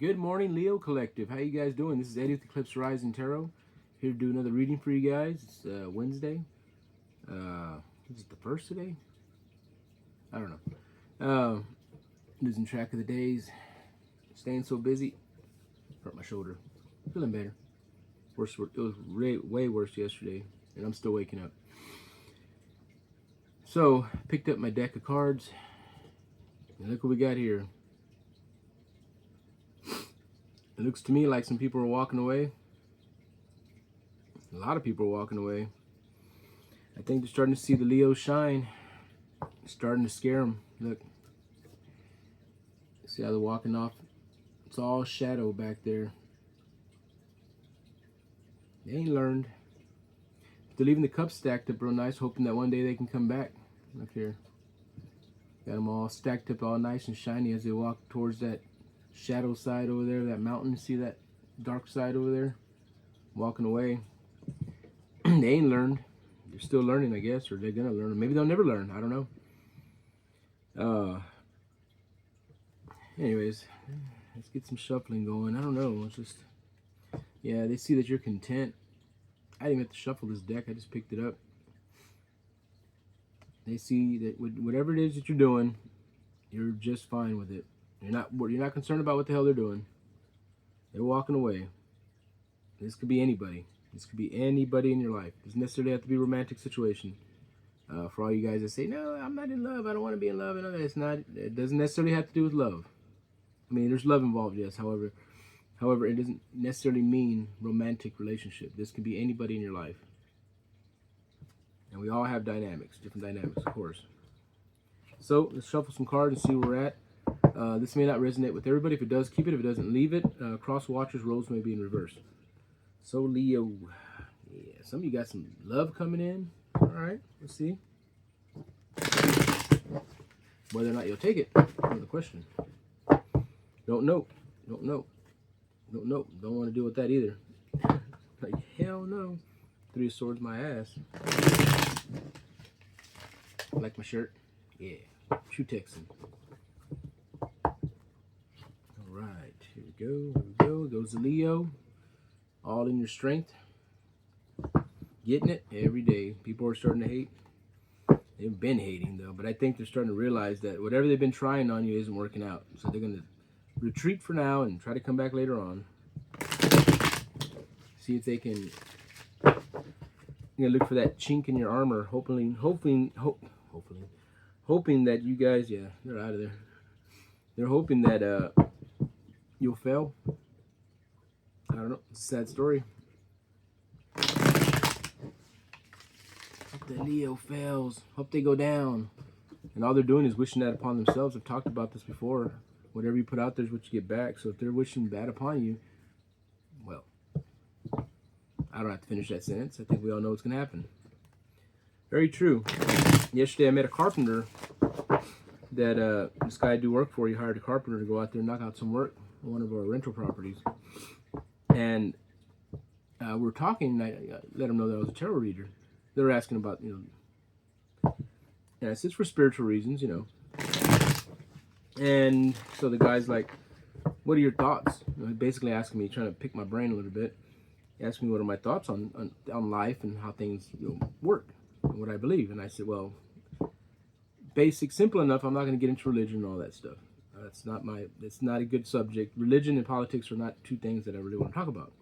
Good morning, Leo Collective. How you guys doing? This is Eddie with Eclipse Rising Tarot. Here to do another reading for you guys. It's Wednesday. Is it the first today? I don't know. Losing track of the days. Staying so busy. Hurt my shoulder. Feeling better. Worse. It was way worse yesterday, and I'm still waking up. So, picked up my deck of cards, and look what we got here. It looks to me like some people are walking away. A lot of people are walking away. I think they're starting to see the Leo shine. It's starting to scare them. Look. See how they're walking off? It's all shadow back there. They ain't learned. They're leaving the cups stacked up real nice, hoping that one day they can come back. Look here. Got them all stacked up all nice and shiny as they walk towards that shadow side over there, that mountain. See that dark side over there? Walking away. They ain't learned. They're still learning, I guess, or they're gonna learn. Maybe they'll never learn. I don't know. Anyways, let's get some shuffling going. I don't know. It's just, yeah, they see that you're content. I didn't even have to shuffle this deck. I just picked it up. They see that whatever it is that you're doing, you're just fine with it. You're not concerned about what the hell they're doing. They're walking away. This could be anybody. This could be anybody in your life. It doesn't necessarily have to be a romantic situation. For all you guys that say, no, I'm not in love, I don't want to be in love, and all that, it doesn't necessarily have to do with love. I mean, there's love involved, yes. However, it doesn't necessarily mean romantic relationship. This could be anybody in your life. And we all have dynamics, different dynamics, of course. So let's shuffle some cards and see where we're at. This may not resonate with everybody. If it does, keep it. If it doesn't, leave it. Cross watchers, roles may be in reverse. So Leo, yeah, some of you got some love coming in. All right, let's see. Whether or not you'll take it, another question. Don't know. Don't want to deal with that either. Like, hell no. 3 of Swords, my ass. Like my shirt? Yeah. True Texan. Alright, here we go. Goes the Leo. All in your strength. Getting it every day. People are starting to hate. They've been hating though, but I think they're starting to realize that whatever they've been trying on you isn't working out. So they're going to retreat for now and try to come back later on. See if they can look for that chink in your armor, hoping that you guys, yeah, they're out of there. They're hoping that you'll fail. I don't know. It's a sad story. Hope that Leo fails. Hope they go down. And all they're doing is wishing that upon themselves. I've talked about this before. Whatever you put out there is what you get back. So if they're wishing bad upon you, well, I don't have to finish that sentence. I think we all know what's going to happen. Very true. Yesterday I met a carpenter that this guy I do work for. He hired a carpenter to go out there and knock out some work on one of our rental properties. And we were talking, and I let him know that I was a tarot reader. They were asking about, and I said it's for spiritual reasons, And so the guy's like, what are your thoughts? Basically asking me, trying to pick my brain a little bit. He asked me what are my thoughts on life and how things work and what I believe. And I said, well, basic, simple enough. I'm not going to get into religion and all that stuff. It's not a good subject. Religion and politics are not two things that I really want to talk about.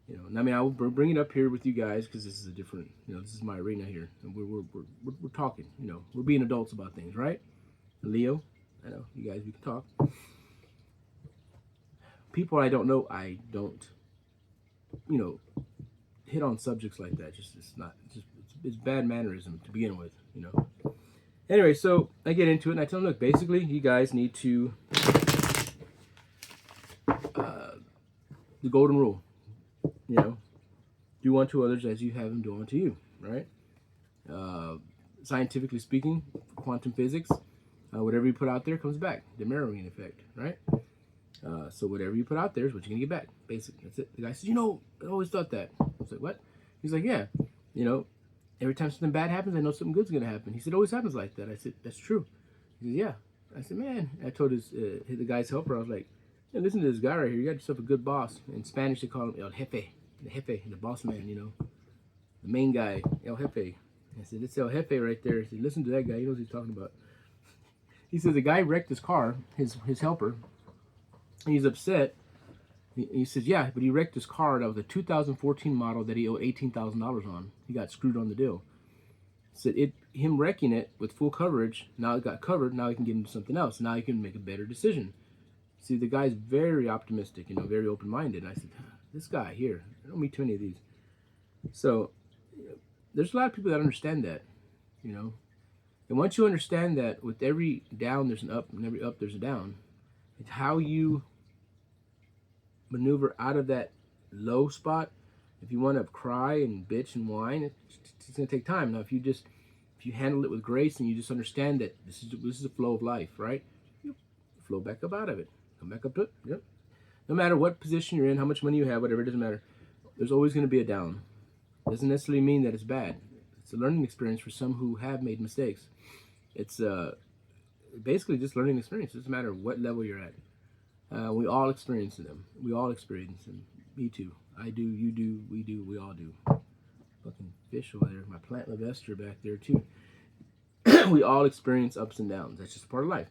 And I mean, I will bring it up here with you guys because this is a different, this is my arena here. And we're talking, we're being adults about things, right? Leo, I know, you guys, we can talk. People I don't know, I don't, hit on subjects like that. It's bad mannerism to begin with, Anyway, so I get into it and I tell them, look, basically, you guys need to, the golden rule, do unto others as you have them do unto you, right? Scientifically speaking, quantum physics, whatever you put out there comes back, the mirroring effect, right? So whatever you put out there is what you're going to get back, basically. That's it. The guy says, I always thought that. I was like, what? He's like, yeah, every time something bad happens, I know something good's going to happen. He said, it always happens like that. I said, that's true. He said, yeah. I said, man. I told the guy's helper, I was like, And listen to this guy right here. You got yourself a good boss. In Spanish, they call him El Jefe. The Jefe, the boss man, you know. The main guy, El Jefe. I said, it's El Jefe right there. I said, listen to that guy. He knows what he's talking about. He says the guy wrecked his car, his helper. And he's upset. He says, yeah, but he wrecked his car. That was a 2014 model that he owed $18,000 on. He got screwed on the deal. Said him wrecking it with full coverage, now it got covered, now he can get into something else. Now he can make a better decision. See, the guy's very optimistic, you know, very open-minded. And I said, this guy here, I don't meet too many of these. So there's a lot of people that understand that, you know. And once you understand that with every down there's an up and every up there's a down, it's how you maneuver out of that low spot. If you want to cry and bitch and whine, it's going to take time. Now, if you handle it with grace and you just understand that this is a flow of life, right? You flow back up out of it. Come back up to it. Yep. No matter what position you're in, how much money you have, whatever, it doesn't matter. There's always going to be a down. Doesn't necessarily mean that it's bad. It's a learning experience for some who have made mistakes. It's basically just learning experience. It doesn't matter what level you're at. We all experience them. We all experience them. Me too. I do, you do, we all do. Fucking fish over there. My plant Levester back there too. We all experience ups and downs. That's just part of life.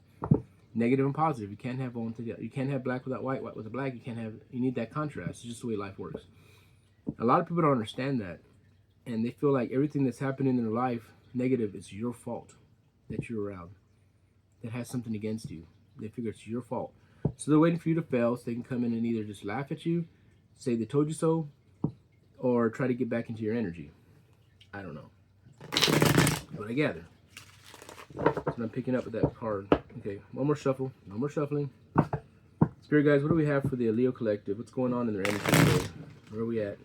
Negative and positive. You can't have one together. You can't have black without white, white without black. You need that contrast. It's just the way life works. A lot of people don't understand that. And they feel like everything that's happening in their life, negative, it's your fault that you're around. That has something against you. They figure it's your fault. So they're waiting for you to fail so they can come in and either just laugh at you, say they told you so, or try to get back into your energy. I don't know. But I gather. So I'm picking up with that card. Okay, one more shuffle. No more shuffling. Spirit guys, what do we have for the Leo Collective? What's going on in their energy today? Where are we at?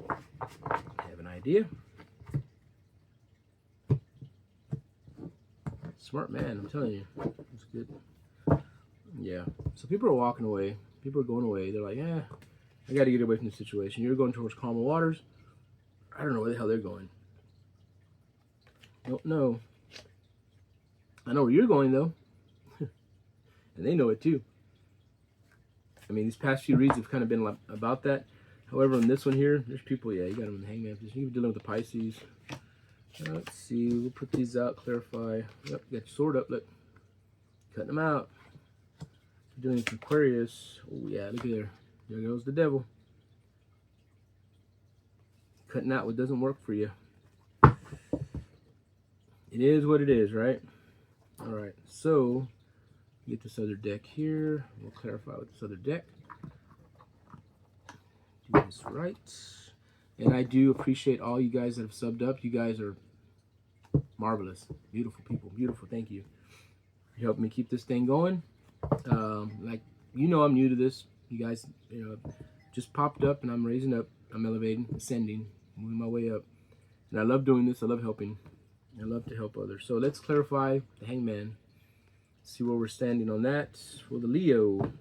I have an idea. Smart man, I'm telling you. That's good. Yeah. So people are walking away. People are going away. They're like, yeah, I got to get away from the situation. You're going towards calmer waters. I don't know where the hell they're going. Don't know. I know where you're going, though. And they know it, too. I mean, these past few reads have kind of been about that. However, on this one here, there's people, yeah, you got them in the hangman position. You're dealing with the Pisces. Let's see. We'll put these out, clarify. Yep, got your sword up. Look. Cutting them out. Doing Aquarius. Oh, yeah, look at there. There goes the devil. Cutting out what doesn't work for you. It is what it is, right? All right, so get this other deck here. We'll clarify with this other deck. Do this right. And I do appreciate all you guys that have subbed up. You guys are marvelous. Beautiful people. Beautiful. Thank you. You helped me keep this thing going. Like, you know, I'm new to this. You guys, you know, just popped up and I'm raising up. I'm elevating, ascending, moving my way up. And I love doing this. I love helping. I love to help others. So let's clarify the hangman. See where we're standing on that. For the Leo.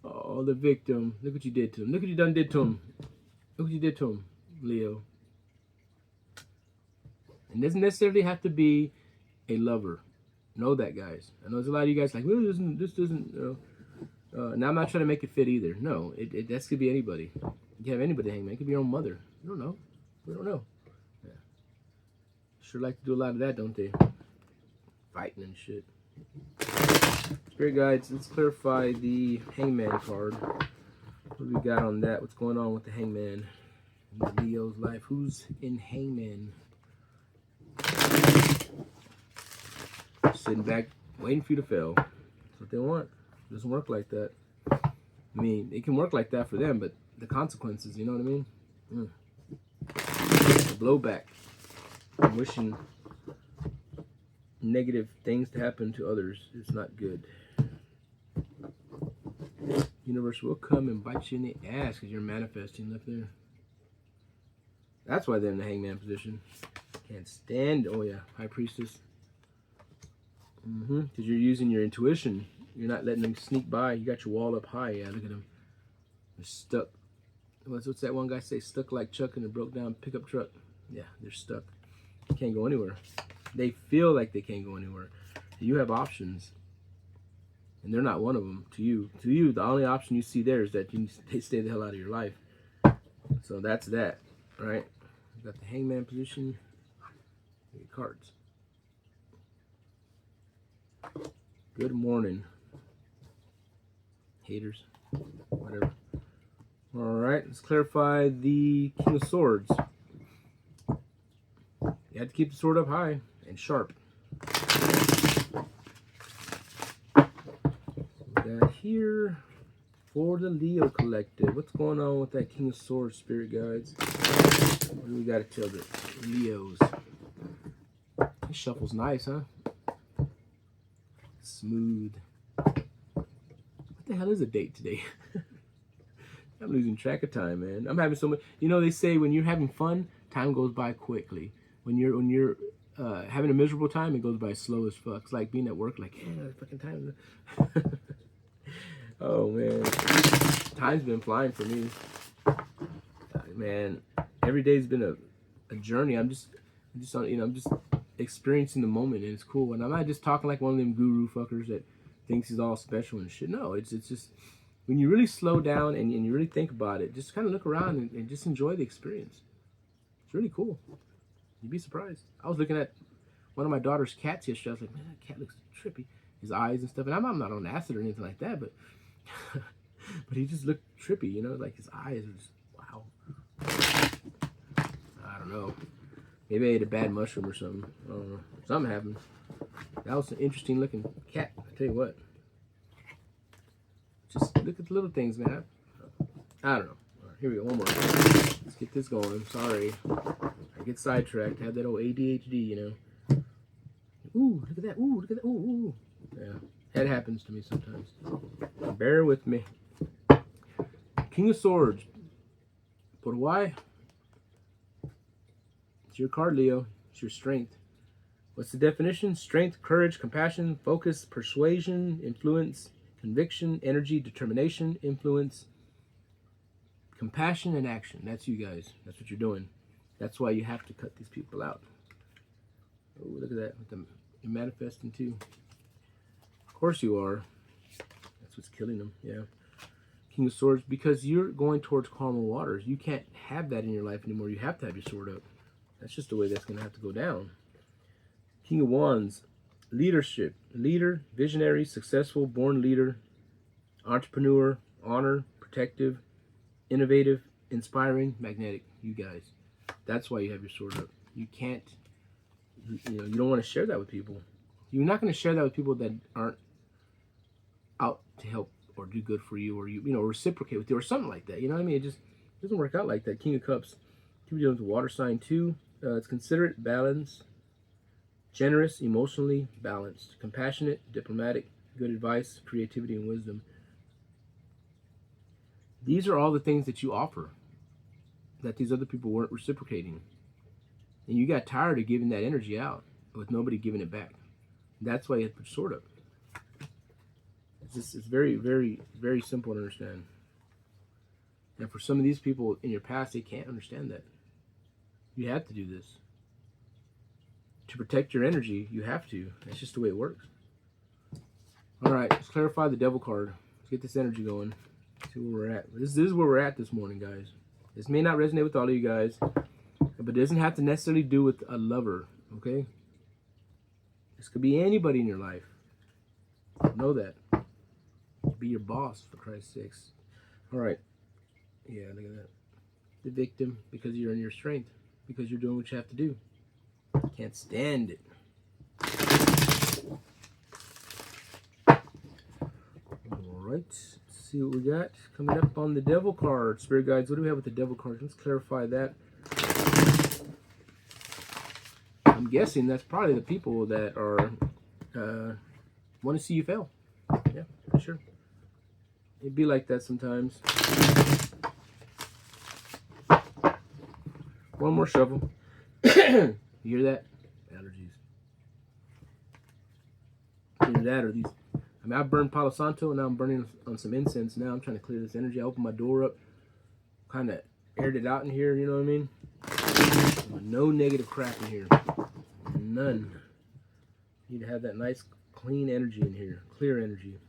Oh, the victim. Look what you did to him. Look what you done did to him. Look what you did to him, Leo. It doesn't necessarily have to be a lover. Know that, guys. I know there's a lot of you guys like, well, this doesn't, now I'm not trying to make it fit either. No, that could be anybody. You can have anybody hangman. It could be your own mother. You don't know. We don't know. Yeah. Sure like to do a lot of that, don't they? Fighting and shit. Spirit guides, let's clarify the hangman card. What do we got on that? What's going on with the hangman in Leo's life? Who's in hangman? Sitting back, waiting for you to fail. That's what they want. It doesn't work like that. I mean, it can work like that for them, but the consequences, you know what I mean? The blowback. I'm wishing negative things to happen to others. It's not good. Universe will come and bite you in the ass because you're manifesting left there. That's why they're in the hangman position. Can't stand. Oh yeah, high priestess. Because you're using your intuition. You're not letting them sneak by. You got your wall up high. Yeah, look at them. They're stuck. What's that one guy say? Stuck like Chuck in a broke down pickup truck. Yeah, they're stuck. Can't go anywhere. They feel like they can't go anywhere. You have options, and they're not one of them. To you, the only option you see there is that you stay the hell out of your life. So that's that, right? Got the Hangman position. Cards. Good morning, haters. Whatever. All right, let's clarify the King of Swords. You have to keep the sword up high and sharp. We got here for the Leo Collective. What's going on with that King of Swords, Spirit Guides? What do we got to tell the Leos? This shuffle's nice, huh? Smooth. What the hell is a date today? I'm losing track of time, man. I'm having so much. You know, they say when you're having fun, time goes by quickly. When you're having a miserable time, it goes by slow as fuck. It's like being at work, like, yeah, fucking time. Oh man, time's been flying for me. Man, every day's been a journey. I'm just experiencing the moment, and it's cool. And I'm not just talking like one of them guru fuckers that thinks he's all special and shit. No, it's just when you really slow down and you really think about it, just kind of look around and just enjoy the experience. It's really cool. You'd be surprised. I was looking at one of my daughter's cats yesterday. I was like, man, that cat looks trippy. His eyes and stuff. And I'm not on acid or anything like that, but but he just looked trippy, you know, like his eyes are just, wow. I don't know. Maybe I ate a bad mushroom or something. I don't know. Something happened. That was an interesting looking cat. I tell you what. Just look at the little things, man. I don't know. All right, here we go. One more. Let's get this going. Sorry. I get sidetracked. I have that old ADHD, you know. Ooh, look at that. Ooh, look at that. Ooh, ooh. Yeah. That happens to me sometimes. Bear with me. King of Swords. But why? It's your card, Leo. It's your strength. What's the definition? Strength, courage, compassion, focus, persuasion, influence, conviction, energy, determination, influence, compassion, and action. That's you guys. That's what you're doing. That's why you have to cut these people out. Oh, look at that. You're manifesting too. Of course you are. That's what's killing them. Yeah. King of Swords, because you're going towards calmer waters. You can't have that in your life anymore. You have to have your sword up. That's just the way that's going to have to go down. King of Wands, leadership. Leader, visionary, successful, born leader, entrepreneur, honor, protective, innovative, inspiring, magnetic. You guys. That's why you have your sword up. You can't, you don't want to share that with people. You're not going to share that with people that aren't out to help or do good for you, or reciprocate with you or something like that. You know what I mean? It just doesn't work out like that. King of Cups. Keep dealing with water sign too. It's considerate, balanced, generous, emotionally balanced, compassionate, diplomatic, good advice, creativity, and wisdom. These are all the things that you offer that these other people weren't reciprocating. And you got tired of giving that energy out with nobody giving it back. That's why you had to put your sword up. It's very, very, very simple to understand. And for some of these people in your past, they can't understand that. You have to do this. To protect your energy, you have to. That's just the way it works. All right, let's clarify the Devil card. Let's get this energy going. See where we're at. This is where we're at this morning, guys. This may not resonate with all of you guys, but it doesn't have to necessarily do with a lover, okay? This could be anybody in your life. Know that. Be your boss, for Christ's sakes. All right. Yeah, look at that. The victim, because you're in your strength. Because you're doing what you have to do. Can't stand it. All right. Let's see what we got coming up on the Devil card. Spirit guides, what do we have with the Devil card? Let's clarify that. I'm guessing that's probably the people that are want to see you fail. Yeah, for sure. It'd be like that sometimes. One more shovel. You hear that? Allergies. Either that or these. I mean, I burned Palo Santo and now I'm burning on some incense now. I'm trying to clear this energy. I opened my door up. Kind of aired it out in here, you know what I mean? No negative crap in here. None. You need to have that nice, clean energy in here, clear energy.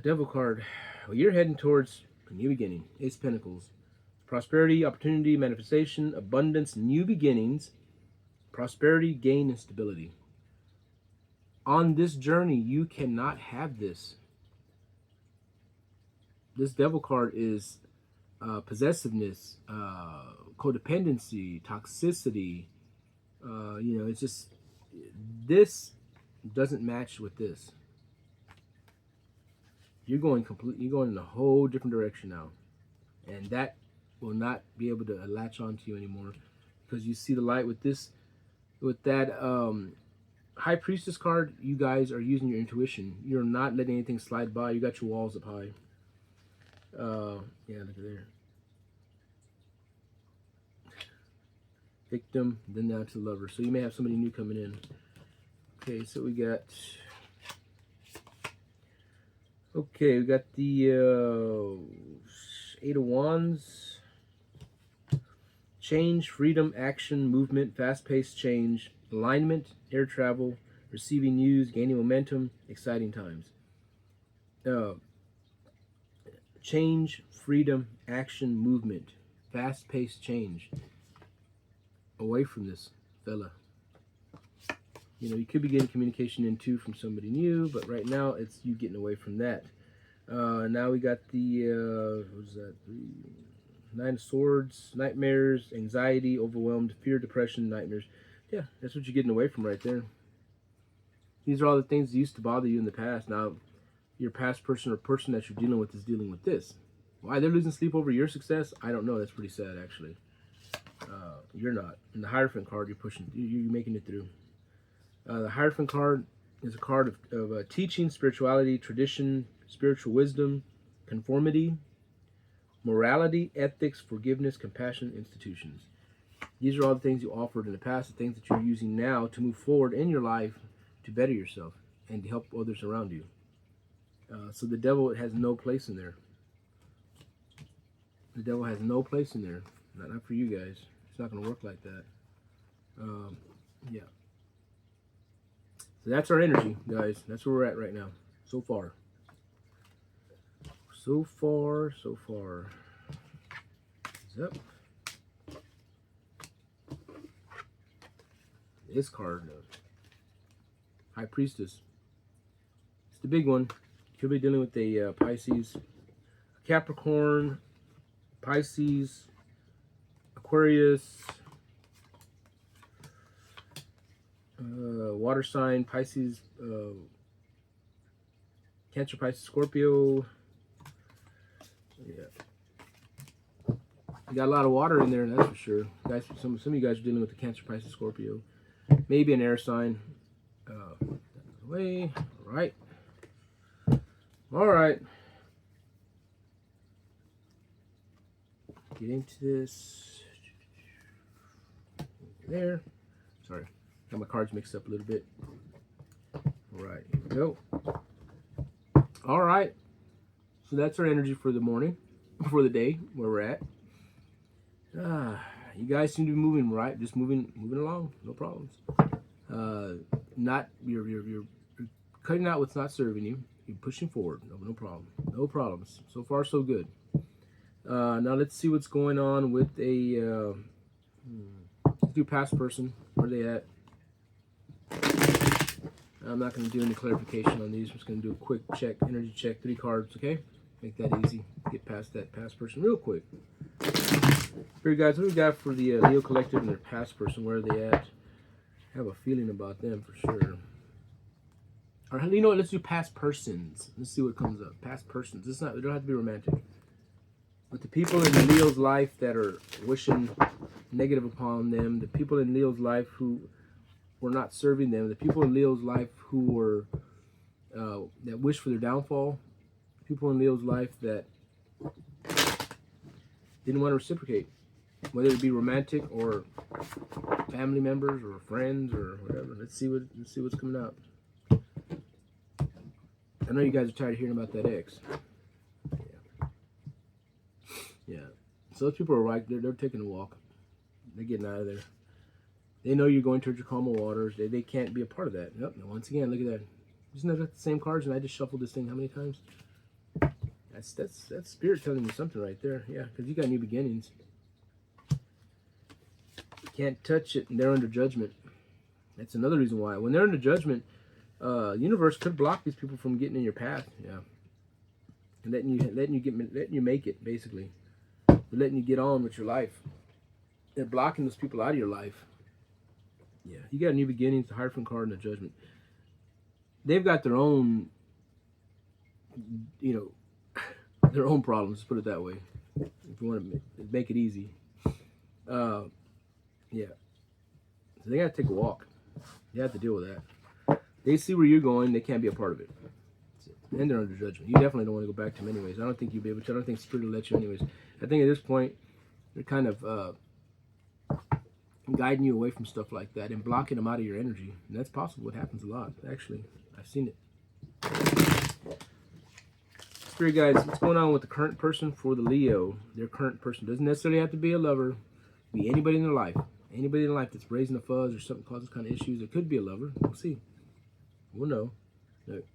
Devil card. Well, you're heading towards a new beginning. Ace of Pentacles. Prosperity, opportunity, manifestation, abundance, new beginnings, prosperity, gain, and stability. On this journey, you cannot have this. This Devil card is possessiveness, codependency, toxicity. It's just, this doesn't match with this. You're going in a whole different direction now, and that will not be able to latch onto you anymore, because you see the light with this, with that High Priestess card. You guys are using your intuition. You're not letting anything slide by. You got your walls up high. Yeah, look at there. Victim, then now to the lover. So you may have somebody new coming in. Okay, so we got. Okay, we got the Eight of Wands. Change, freedom, action, movement, fast-paced change, alignment, air travel, receiving news, gaining momentum, exciting times. Change, freedom, action, movement, fast-paced change. Away from this fella. You could be getting communication in too from somebody new, but right now it's you getting away from that. Now we got the what is that? Nine of Swords, nightmares, anxiety, overwhelmed, fear, depression, nightmares. Yeah, that's what you're getting away from right there. These are all the things that used to bother you in the past. Now, your past person or person that you're dealing with is dealing with this. Why they're losing sleep over your success, I don't know. That's pretty sad, actually. You're not. And the Hierophant card, you're making it through. The Hierophant card is a card of teaching, spirituality, tradition, spiritual wisdom, conformity, morality, ethics, forgiveness, compassion, institutions. These are all the things you offered in the past, the things that you're using now to move forward in your life to better yourself and to help others around you. So the devil has no place in there. The devil has no place in there. Not for you guys. It's not going to work like that. Yeah. So that's our energy, guys. That's where we're at right now. So far. So far. Yep. This card, High Priestess. It's the big one. Could be dealing with a Pisces, Capricorn, Pisces, Aquarius, water sign, Pisces, Cancer, Pisces, Scorpio. Yeah. You got a lot of water in there, that's for sure. Guys, some of you guys are dealing with the Cancer, Pisces, Scorpio. Maybe an air sign. Away. All right. All right. Get into this. There. Sorry. Got my cards mixed up a little bit. All right. Here we go. All right. So that's our energy for the morning, for the day, where we're at. You guys seem to be moving right, just moving along, no problems. You're cutting out what's not serving you. You're pushing forward, no problem, no problems. So far, so good. Now let's see what's going on with a. Let's do past person. Where are they at? I'm not going to do any clarification on these. I'm just going to do a quick check, energy check, 3 cards. Okay, make that easy. Get past that past person real quick. Here, guys, what do we got for the Leo Collective and their past person? Where are they at? I have a feeling about them for sure. All right, you know what? Let's do past persons. Let's see what comes up. Past persons. It don't have to be romantic. But the people in Leo's life that are wishing negative upon them, the people in Leo's life who were not serving them, the people in Leo's life who were that wish for their downfall, people in Leo's life that didn't want to reciprocate, whether it be romantic or family members or friends or whatever. Let's see what's coming up. I know you guys are tired of hearing about that ex. Yeah. So those people are right. They're taking a walk. They're getting out of there. They know you're going towards your calmer waters. They can't be a part of that. Yep. And once again, look at that. Isn't that the same cards? And I just shuffled this thing how many times? That's spirit telling me something right there. Yeah, because you got new beginnings. You can't touch it, and they're under judgment. That's another reason why. When they're under judgment, universe could block these people from getting in your path. Yeah, and letting you make it, basically. They're letting you get on with your life. They're blocking those people out of your life. Yeah, you got new beginnings, the Hierophant card, and the Judgment. They've got their own, their own problems. Let's put it that way. If you want to make it easy, yeah. So they got to take a walk. You have to deal with that. They see where you're going. They can't be a part of it. And they're under judgment. You definitely don't want to go back to them anyways. I don't think you'll be able to. I don't think Spirit will let you anyways. I think at this point, they're kind of guiding you away from stuff like that and blocking them out of your energy. And that's possible. It happens a lot, actually. I've seen it. Spirit guides, what's going on with the current person for the Leo? Their current person doesn't necessarily have to be a lover. It could be anybody in their life. Anybody in their life that's raising a fuzz or something causes kind of issues. It could be a lover. We'll see. We'll know. Look.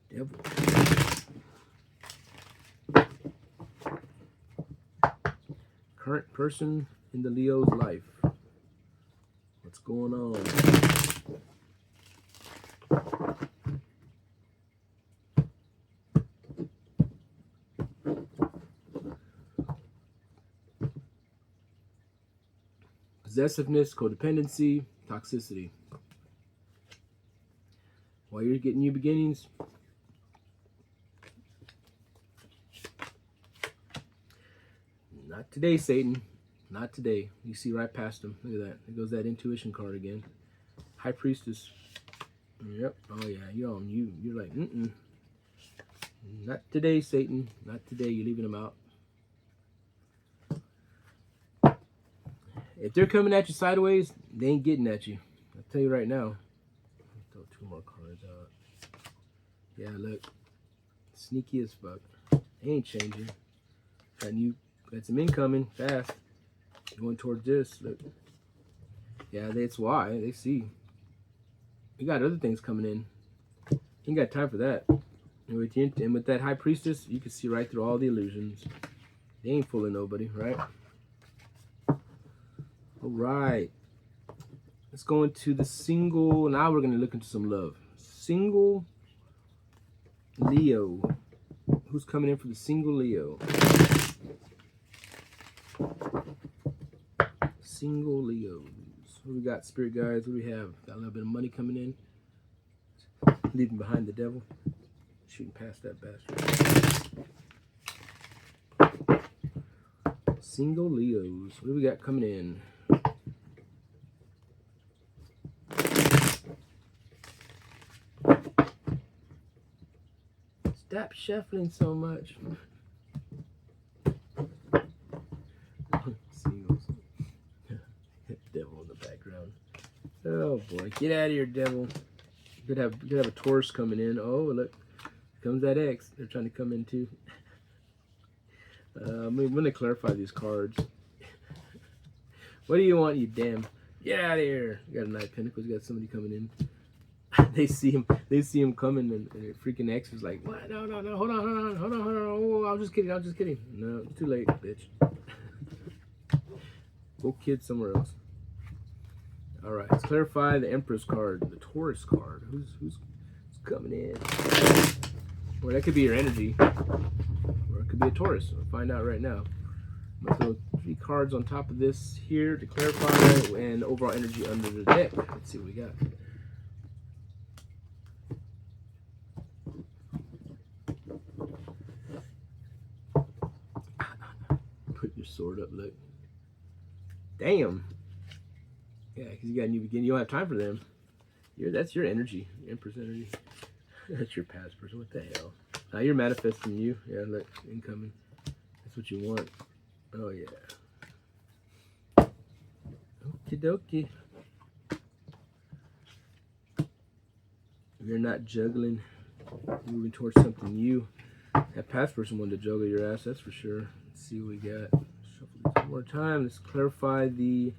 Devil. Current person in the Leo's life. What's going on? Possessiveness, codependency, toxicity. While you're getting new beginnings, not today, Satan. Not today. You see right past him. Look at that. There goes that intuition card again. High Priestess. Yep. Oh yeah. You're like, not today, Satan. Not today. You're leaving them out. If they're coming at you sideways, they ain't getting at you. I'll tell you right now. Let's throw 2 more cards out. Yeah, look. Sneaky as fuck. They ain't changing. Got some incoming fast. Going towards this. Look. Yeah, that's why. They see. We got other things coming in. Ain't got time for that. And with that High Priestess, you can see right through all the illusions. They ain't fooling nobody, right? Alright. Let's go into the single. Now we're going to look into some love. Single Leo. Who's coming in for the single Leo? Single Leos. What we got, Spirit guides? What do we have? Got a little bit of money coming in. Leaving behind the devil. Shooting past that bastard. Single Leos. What do we got coming in? Stop shuffling so much. Singles. Devil in the background. Oh boy, get out of here, devil. You could have a Taurus coming in. Oh look, comes that X. They're trying to come in too. I'm gonna clarify these cards. What do you want, you damn? Get out of here. You got a Knight of Pentacles. You got somebody coming in. They see him coming, and freaking X is like, what? No, hold on. Oh, I was just kidding. No, it's too late, bitch. Go kid somewhere else. All right, let's clarify the Empress card, the Taurus card. Who's coming in? Or that could be your energy, or it could be a Taurus. We'll find out right now. I'm gonna throw 3 cards on top of this here to clarify, and overall energy under the deck. Let's see what we got. Put your sword up, look. Damn. Yeah, because you got a new beginning. You don't have time for them. That's your energy, your Empress energy. That's your past person. What the hell? Now you're manifesting you. Yeah, look, incoming. That's what you want. Oh yeah. Okie dokie. You're not juggling, moving towards something new. That past person wanted to juggle your ass, that's for sure. Let's see what we got. Shuffle these more time. Let's clarify the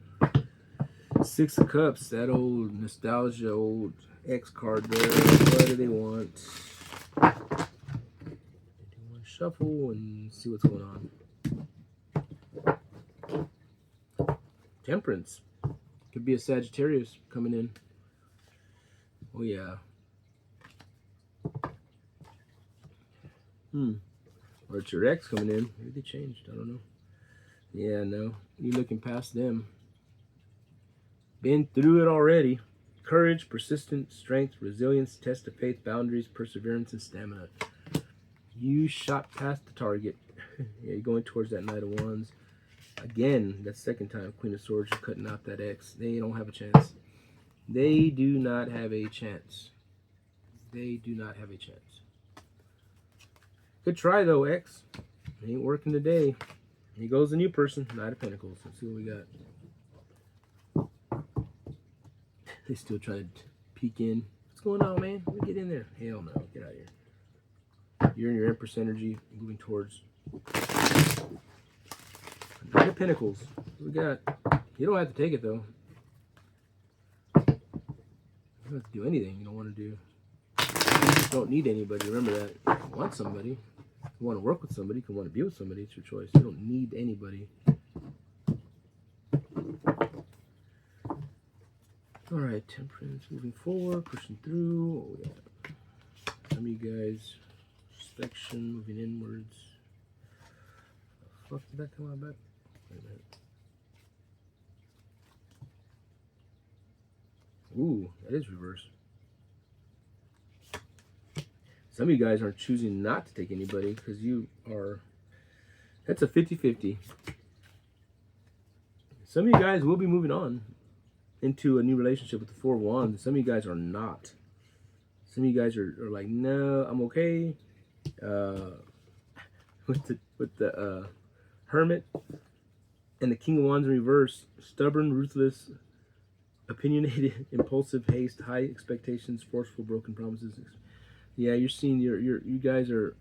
Six of Cups. That old nostalgia, old X card there. What do they want? Do one shuffle and see what's going on. Temperance. Could be a Sagittarius coming in. Oh yeah. Or it's your ex coming in. Maybe they changed. I don't know. Yeah, no. You're looking past them. Been through it already. Courage, persistence, strength, resilience, test of faith, boundaries, perseverance, and stamina. You shot past the target. Yeah, you're going towards that Knight of Wands. Again, that second time, Queen of Swords, you're cutting out that ex. They don't have a chance. They do not have a chance. They do not have a chance. Good try, though, ex. Ain't working today. Here goes the new person, Knight of Pentacles. Let's see what we got. They still try to peek in. What's going on, man? Let me get in there. Hell no. Get out of here. You're in your Empress energy, moving towards Knight of Pentacles. What we got? You don't have to take it, though. You don't have to do anything you don't want to do. You don't need anybody. Remember that. If you want somebody, if you want to work with somebody, if you want to be with somebody, it's your choice. You don't need anybody. All right, Temperance, moving forward, pushing through. Oh, yeah. Some of you guys, inspection, moving inwards. The fuck did that come out back? Wait a minute. Ooh, that is reverse. Some of you guys are choosing not to take anybody because you are, that's a 50-50. Some of you guys will be moving on into a new relationship with the Four of Wands. Some of you guys are not. Some of you guys are like, no, I'm okay. With the Hermit and the King of Wands in reverse, stubborn, ruthless, opinionated, impulsive, haste, high expectations, forceful, broken promises. Yeah, you're seeing you guys are,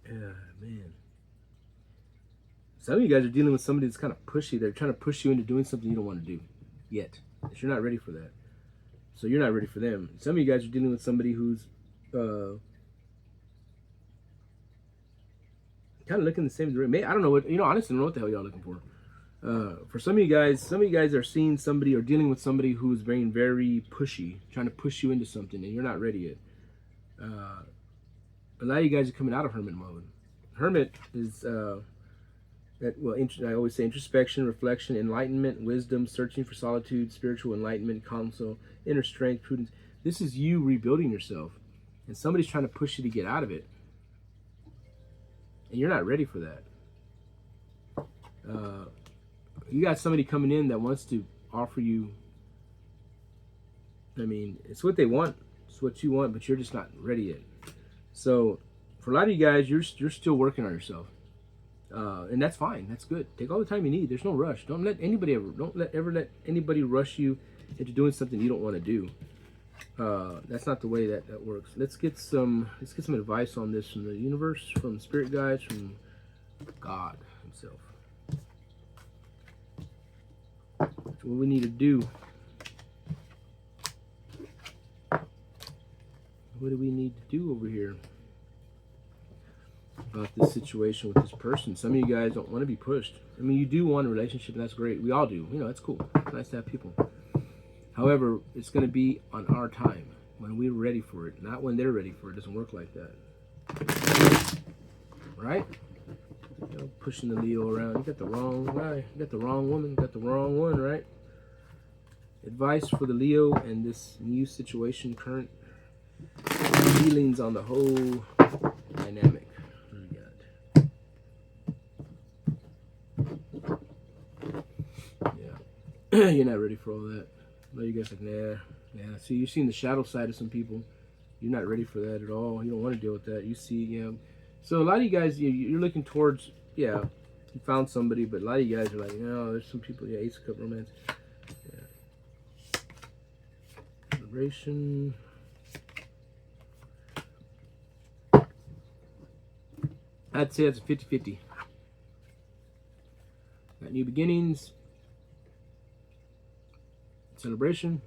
man. Some of you guys are dealing with somebody that's kind of pushy. They're trying to push you into doing something you don't want to do yet. But you're not ready for that. So you're not ready for them. Some of you guys are dealing with somebody who's kind of looking the same direction. I don't know what, honestly, I don't know what the hell y'all looking for. For some of you guys are seeing somebody or dealing with somebody who's being very pushy, trying to push you into something, and you're not ready yet. A lot of you guys are coming out of Hermit mode. Hermit is I always say introspection, reflection, enlightenment, wisdom, searching for solitude, spiritual enlightenment, counsel, inner strength, prudence. This is you rebuilding yourself, and somebody's trying to push you to get out of it, and you're not ready for that. You got somebody coming in that wants to offer you, it's what they want, it's what you want, but you're just not ready yet. So for a lot of you guys, you're still working on yourself. And that's fine. That's good. Take all the time you need. There's no rush. Don't let anybody ever let anybody rush you into doing something you don't want to do. That's not the way that works. Let's get some advice on this from the universe, from spirit guides, from God himself. That's what we need to do. What do we need to do over here about this situation with this person? Some of you guys don't want to be pushed. You do want a relationship, and that's great. We all do. That's cool. It's nice to have people. However, it's going to be on our time, when we're ready for it, not when they're ready for it. It doesn't work like that. Right? Pushing the Leo around. You got the wrong guy. You got the wrong woman. You got the wrong one, right? Advice for the Leo and this new situation, current feelings on the whole dynamic. Yeah. You're not ready for all that. No, you guys like, nah. Yeah. See, you've seen the shadow side of some people. You're not ready for that at all. You don't want to deal with that. You see, So a lot of you guys, you're looking towards, you found somebody, but a lot of you guys are like, there's some people, Ace of Cup romance. Yeah. Liberation. I'd say that's a 50-50. Got new beginnings. Celebration.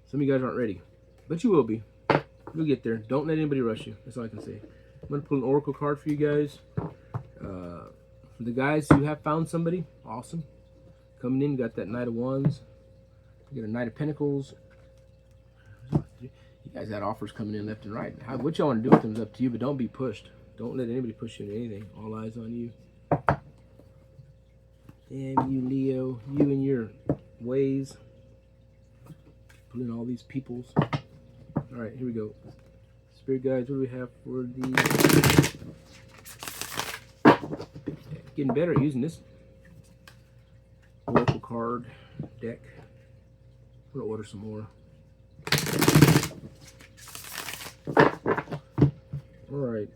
Some of you guys aren't ready, but you will be. You'll get there. Don't let anybody rush you. That's all I can say. I'm going to pull an oracle card for you guys. For the guys who have found somebody, awesome. Coming in, you got that Knight of Wands. You got a Knight of Pentacles. You guys had offers coming in left and right. What y'all want to do with them is up to you, but don't be pushed. Don't let anybody push you into anything. All eyes on you. Damn you, Leo. You and your ways. Pulling all these peoples. Alright, here we go. Spirit guides, what do we have for the... Getting better at using this oracle card deck. I'm going to order some more. Alright.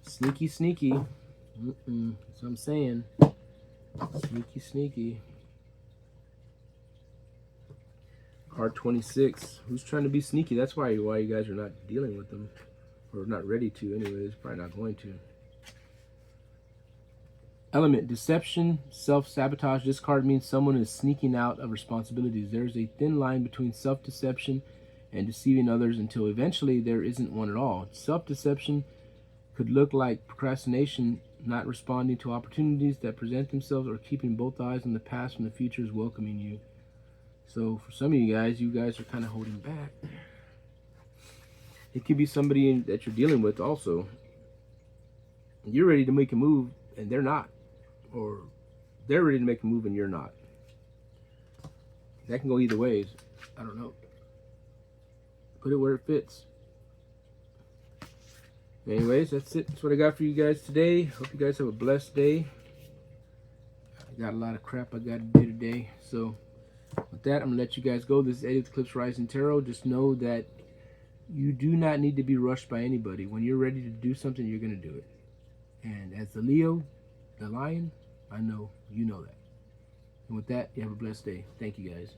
Sneaky, sneaky. That's what I'm saying. Sneaky, sneaky. Card 26. Who's trying to be sneaky? That's why you guys are not dealing with them. Or not ready to anyways. Probably not going to. Element. Deception. Self-sabotage. This card means someone is sneaking out of responsibilities. There's a thin line between self-deception and deceiving others until eventually there isn't one at all. Self-deception could look like procrastination, not responding to opportunities that present themselves, or keeping both eyes on the past when the future is welcoming you. So for some of you guys are kind of holding back. It could be somebody that you're dealing with also. You're ready to make a move and they're not. Or they're ready to make a move and you're not. That can go either ways. I don't know. Put it where it fits. Anyways, that's it. That's what I got for you guys today. Hope you guys have a blessed day. I got a lot of crap I got to do today. So with that, I'm going to let you guys go. This is Eddie with Eclipse Rising Tarot. Just know that you do not need to be rushed by anybody. When you're ready to do something, you're going to do it. And as the Leo, the Lion, I know you know that. And with that, you have a blessed day. Thank you guys.